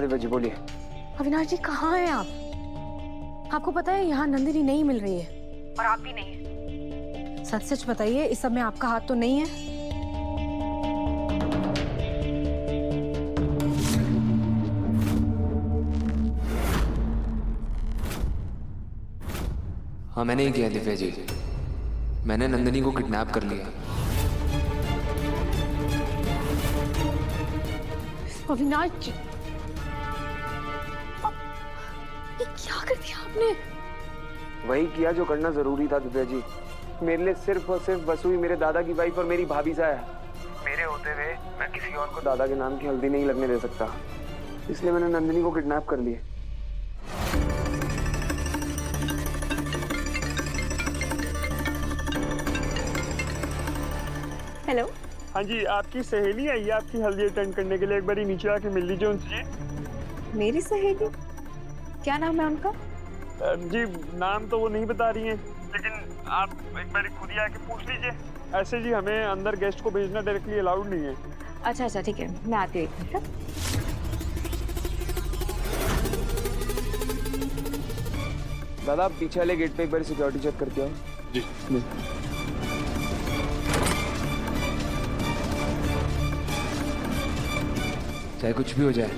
दिव्या जी बोलिए। अविनाश जी कहाँ हैं आप? आपको पता है यहाँ नंदिनी नहीं मिल रही है और आप भी नहीं है। सच सच बताइए, इस सब में आपका हाथ तो नहीं है? हाँ मैंने ही किया दिव्या जी, मैंने नंदिनी को किडनैप कर लिया। अविनाश जी, ये क्या कर दिया आपने? वही किया जो करना जरूरी था दिव्या जी। मेरे लिए सिर्फ और सिर्फ वसु ही मेरे दादा की वाइफ और मेरी भाभी सा है। मेरे होते हुए मैं किसी और को दादा के नाम की हल्दी नहीं लगने दे सकता, इसलिए मैंने नंदिनी को किडनैप कर लिया। हेलो। हाँ जी, आपकी सहेली आई है आपकी हल्दी अटेंड करने के लिए, एक बारी नीचे आके मिल लीजिए उनसे। मेरी सहेली? क्या नाम है उनका? जी नाम तो वो नहीं बता रही हैं, लेकिन आप एक बारी खुद ही आके पूछ लीजिए। ऐसे जी हमें अंदर गेस्ट को भेजना डायरेक्टली अलाउड नहीं है। अच्छा अच्छा ठीक है, मैं आती हूँ एक मिनट। दादा आप पीछे वाले गेट पे एक बार सिक्योरिटी चेक करके आओ। जी। चाहे कुछ भी हो जाए,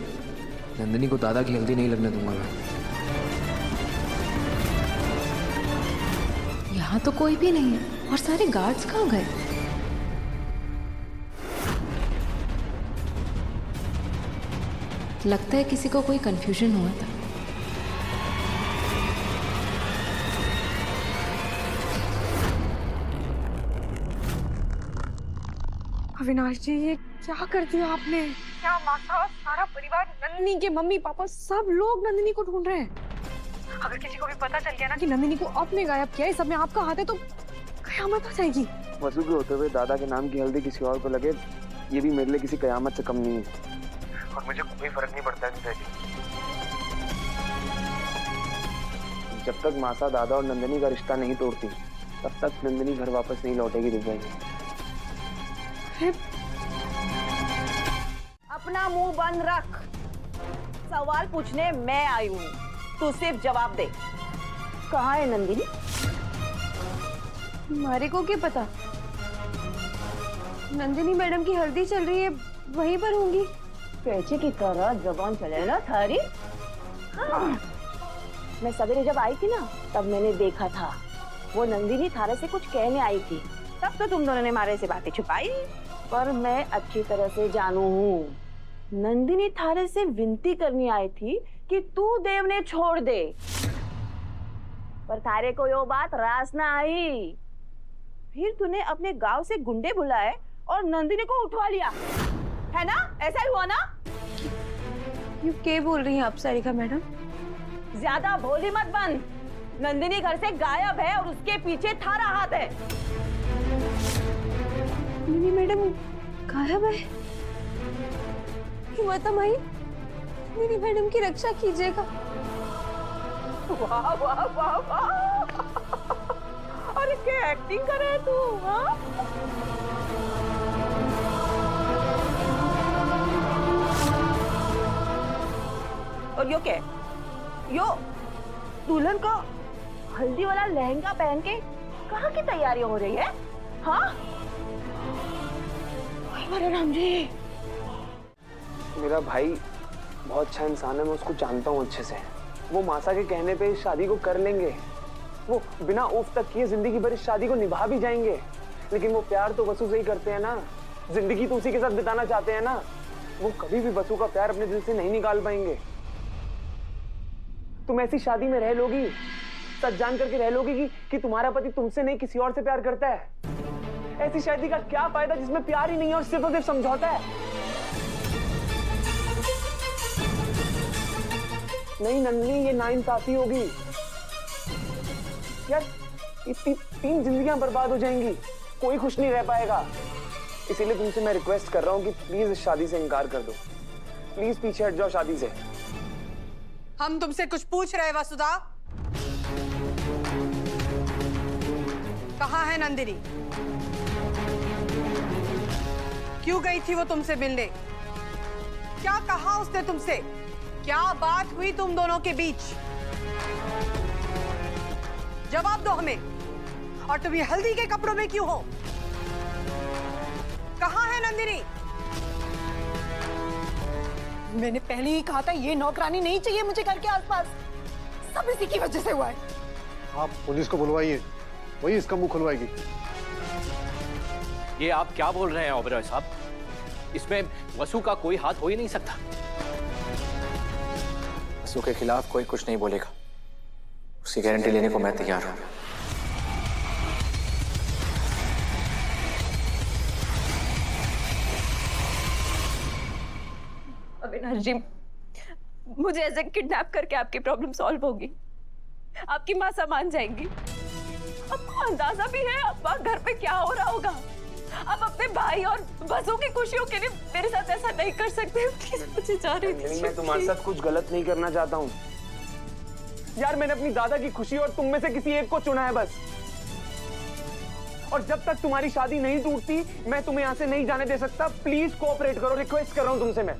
नंदिनी को दादा की हल्दी नहीं लगने दूंगा मैं। यहाँ तो कोई भी नहीं है और सारे गार्ड्स कहाँ गए? लगता है किसी को कोई कंफ्यूजन हुआ था। अविनाश जी ये क्या कर दिया आपने? क्या मासा सारा परिवार, नंदिनी के मम्मी पापा सब लोग नंदिनी को ढूंढ रहे हैं। अगर किसी को भी पता चल गया ना कि नंदिनी को आपने गायब किया, इस सब में आपका हाथ है, तो कयामत आ जाएगी। वसु के होते हुए दादा के नाम की हल्दी किसी और को लगे, ये भी मेरे लिए किसी कयामत से कम नहीं है। और मुझे कोई फर्क नहीं पड़ता है दिव्या जी। जब तक मासा दादा और नंदिनी का रिश्ता नहीं तोड़ती, तब तक नंदिनी घर वापस नहीं लौटेगी दिव्या जी। अपना मुंह बंद रख। सवाल पूछने मैं आई हूँ, तू सिर्फ जवाब दे। कहाँ है नंदिनी? हमारे को क्या पता? नंदिनी मैडम की हल्दी चल रही है, वहीं पर होंगी। पेचे की तरह जबान चले ना थारी। हाँ। मैं सवेरे जब आई थी ना, तब मैंने देखा था वो नंदिनी थारे से कुछ कहने आई थी। तब तो तुम दोनों ने मारे से बातें छुपाई, पर मैं अच्छी तरह से जानू हूँ। नंदिनी थारे से विनती करनी आई थी कि तू देव ने छोड़ दे, पर थारे को यो बात रास ना आई। फिर तूने अपने गांव से गुंडे बुलाए और नंदिनी को उठवा लिया, है ना? ऐसा ही हुआ ना? ये क्या बोल रही हैं आप सारिका मैडम? ज्यादा भोली मत बन। नंदिनी घर से गायब है और उसके पीछे थारा हाथ है। नंदिनी मैडम गायब है? हिम्मत माई, मेरी मैडम की रक्षा कीजिएगा। वाह वाह वाह वाह, अरे क्या एक्टिंग कर रहे तू? हाँ? और यो क्या? यो दुल्हन का हल्दी वाला लहंगा पहन के कहाँ की तैयारियां हो रही है? हाँ? अरे राम जी, मेरा भाई बहुत अच्छा इंसान है, मैं उसको जानता हूँ अच्छे से। वो मासा के कहने पे इस शादी को कर लेंगे। वो बिना उफ तक किए जिंदगी भर इस शादी को निभा भी जाएंगे। लेकिन वो प्यार तो वसु से ही करते हैं ना, जिंदगी तो उसी के साथ बिताना चाहते हैं ना। वो कभी भी वसु का प्यार अपने दिल से नहीं निकाल पाएंगे। तुम ऐसी शादी में रह लोगी, सच जान करके रह लोगी कि तुम्हारा पति तुमसे नहीं किसी और से प्यार करता है? ऐसी शादी का क्या फायदा जिसमें प्यार ही नहीं है और सिर्फ और सिर्फ समझौता है? नहीं नंदिनी, ये नाइंसाफी होगी यार। इतनी 3 जिंदगियां बर्बाद हो जाएंगी, कोई खुश नहीं रह पाएगा। इसीलिए तुमसे मैं रिक्वेस्ट कर रहा हूँ कि प्लीज इस शादी से इनकार कर दो। प्लीज पीछे हट जाओ शादी से। हम तुमसे कुछ पूछ रहे वसुधा। कहाँ है नंदिनी? क्यों गई थी वो तुमसे मिलने? क्या कहा उसने तुमसे? क्या बात हुई तुम दोनों के बीच? जवाब दो हमें। और तुम ये हल्दी के कपड़ों में क्यों हो? कहाँ है नंदिनी? मैंने पहले ही कहा था ये नौकरानी नहीं चाहिए मुझे घर के आसपास। सब इसी की वजह से हुआ है। आप पुलिस को बुलवाइए, वही इसका मुंह खुलवाएगी। ये आप क्या बोल रहे हैं ओबेरॉय साहब? इसमें वसु का कोई हाथ हो ही नहीं सकता। वसु के खिलाफ कोई कुछ नहीं बोलेगा, उसकी गारंटी लेने को मैं तैयार हूं। अविनाश जी, मुझे ऐसे किडनैप करके आपकी प्रॉब्लम सॉल्व होगी, आपकी माँ मान जाएंगी। आपको अंदाजा भी है अब घर पे क्या हो रहा होगा। आप अपने भाई और बसों की खुशियों के लिए मेरे साथ ऐसा नहीं कर सकते। प्लीज मुझे जा रही थी। मैं तुम्हारे साथ कुछ गलत नहीं करना चाहता हूँ यार। मैंने अपनी दादा की खुशी और तुम में से किसी एक को चुना है बस। और जब तक तुम्हारी शादी नहीं टूटती मैं तुम्हें यहाँ से नहीं जाने दे सकता। प्लीज कोऑपरेट करो, रिक्वेस्ट कर रहा हूँ तुमसे मैं।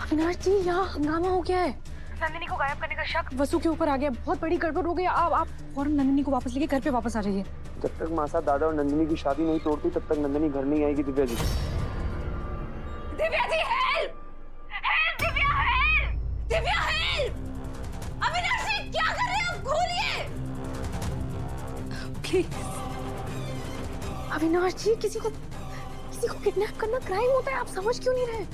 अविनाश जी, यहाँ हंगामा हो गया है। नंदिनी को गायब करने का शक वसु के ऊपर आ गया। बहुत बड़ी गड़बड़ हो गई। आप फौरन नंदिनी को वापस लेके घर पे वापस आ जाइए। जब तक मासा दादा और नंदिनी की शादी नहीं तोड़ती तब तक नंदिनी घर नहीं आएगी। Divya ji, Divya ji, help! Help! Divya, help! Divya, help! Avinash ji, क्या कर रहे हो? खोलिए! प्लीज अविनाश जी, किसी को किडनैप करना क्राइम होता है। आप समझ क्यों नहीं रहे?